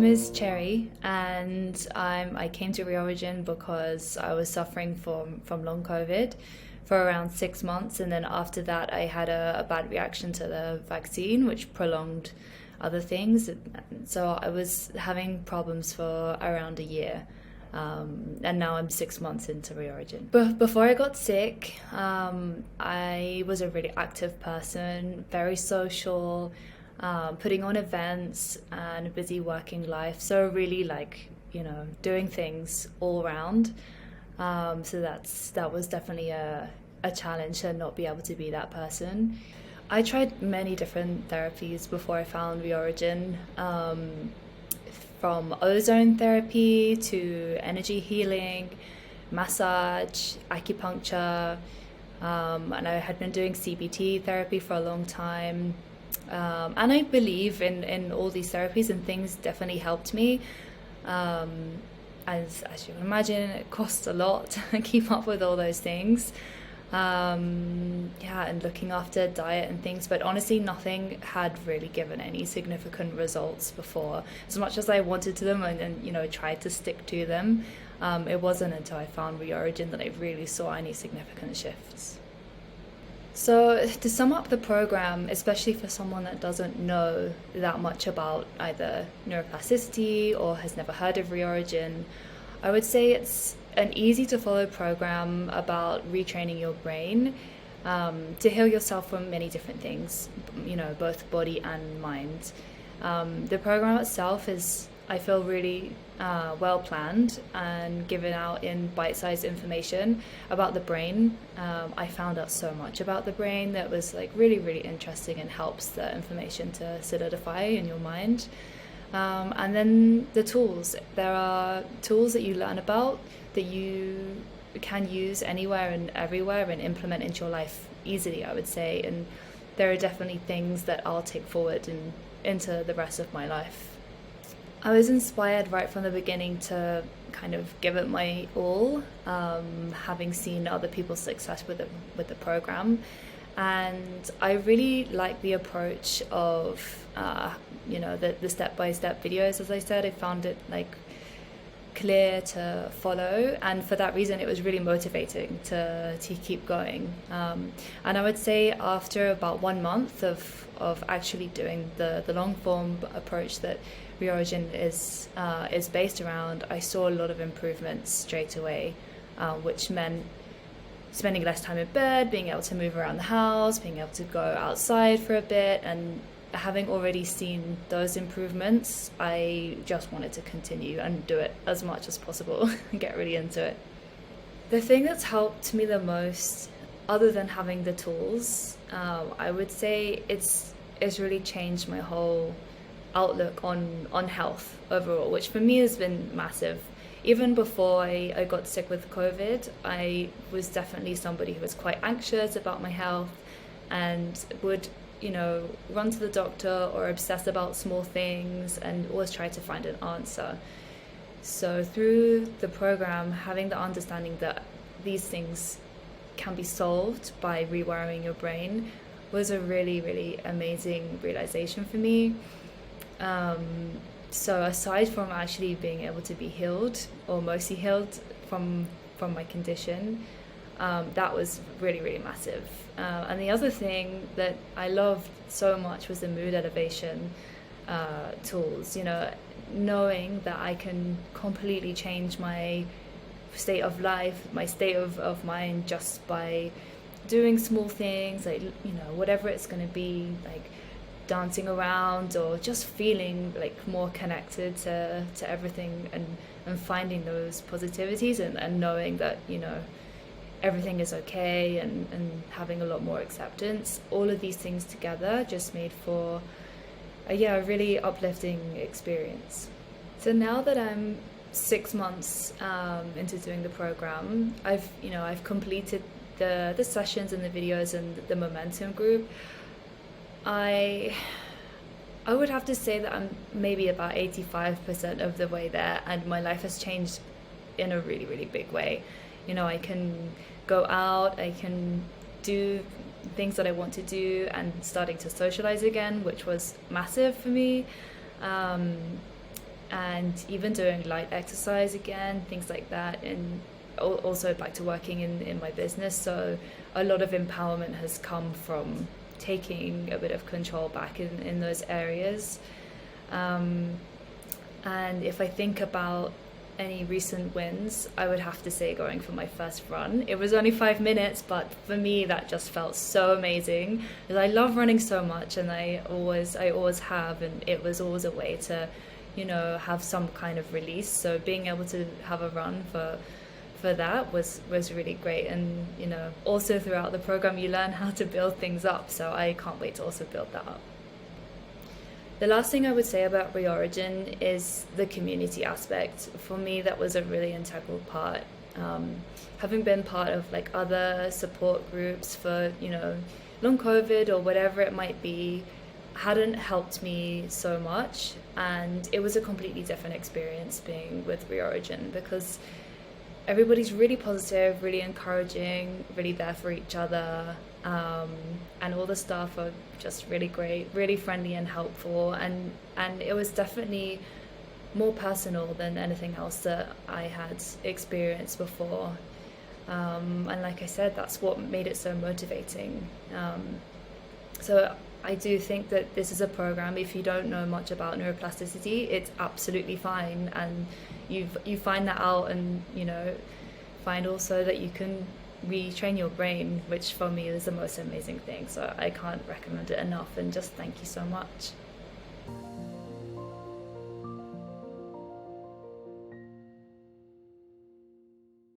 name is Cherrie, and I came to Reorigin because I was suffering from long COVID for around 6 months, and then after that, I had a bad reaction to the vaccine, which prolonged other things. So I was having problems for around a year. And now I'm 6 months into Reorigin. But before I got sick, I was a really active person, very social, putting on events and a busy working life. So really doing things all around. So that was definitely a challenge to not be able to be that person. I tried many different therapies before I found Reorigin. From ozone therapy to energy healing, massage, acupuncture, and I had been doing CBT therapy for a long time. And I believe in all these therapies, and things definitely helped me. As you can imagine, it costs a lot to keep up with all those things. And looking after diet and things, but honestly nothing had really given any significant results before. As much as I wanted to them and tried to stick to them, it wasn't until I found Reorigin that I really saw any significant shifts. So to sum up the program, especially for someone that doesn't know that much about either neuroplasticity or has never heard of Reorigin, I would say it's an easy to follow program about retraining your brain to heal yourself from many different things, both body and mind. The program itself is, I feel, really well planned and given out in bite-sized information about the brain. I found out so much about the brain that was really, really interesting and helps the information to solidify in your mind. And then the tools. There are tools that you learn about that you can use anywhere and everywhere and implement into your life easily, I would say. And there are definitely things that I'll take forward and into the rest of my life. I was inspired right from the beginning to kind of give it my all, having seen other people's success with the program. And I really like the approach of the step-by-step videos. As I said, I found it clear to follow, and for that reason it was really motivating to keep going. And I would say after about 1 month of actually doing the long form approach that Reorigin is based around, I saw a lot of improvements straight away, which meant spending less time in bed, being able to move around the house, being able to go outside for a bit. And having already seen those improvements, I just wanted to continue and do it as much as possible and get really into it. The thing that's helped me the most, other than having the tools, I would say it's really changed my whole outlook on health overall, which for me has been massive. Even before I got sick with COVID, I was definitely somebody who was quite anxious about my health and would run to the doctor or obsess about small things and always try to find an answer. So through the program, having the understanding that these things can be solved by rewiring your brain was a really, really amazing realization for me. So aside from actually being able to be healed or mostly healed from my condition, that was really, really massive. And the other thing that I loved so much was the mood elevation tools. Knowing that I can completely change my state of life, my state of mind, just by doing small things, whatever it's going to be, dancing around or just feeling more connected to everything and finding those positivities and knowing that everything is okay and having a lot more acceptance. All of these things together just made for a really uplifting experience. So now that I'm 6 months into doing the program, I've completed the sessions and the videos and the momentum group. I would have to say that I'm maybe about 85% of the way there, and my life has changed in a really, really big way. I can go out, I can do things that I want to do, and starting to socialize again, which was massive for me. and even doing light exercise again, things like that, and also back to working in my business. So a lot of empowerment has come from taking a bit of control back in those areas. And if I think about any recent wins, I would have to say going for my first run. It was only 5 minutes, but for me that just felt so amazing because I love running so much, and I always have, and it was always a way to, have some kind of release. So being able to have a run for that was really great. And also throughout the program you learn how to build things up, so I can't wait to also build that up. The last thing I would say about Reorigin is the community aspect. For me, that was a really integral part. Having been part of like other support groups for, long COVID or whatever it might be, hadn't helped me so much. And it was a completely different experience being with Reorigin, because everybody's really positive, really encouraging, really there for each other. And all the staff are just really great, really friendly and helpful, and it was definitely more personal than anything else that I had experienced before. And like I said, that's what made it so motivating. So I do think that this is a program, if you don't know much about neuroplasticity, it's absolutely fine, and you find that out, and find also that you can retrain your brain, which for me is the most amazing thing. So I can't recommend it enough, and just thank you so much.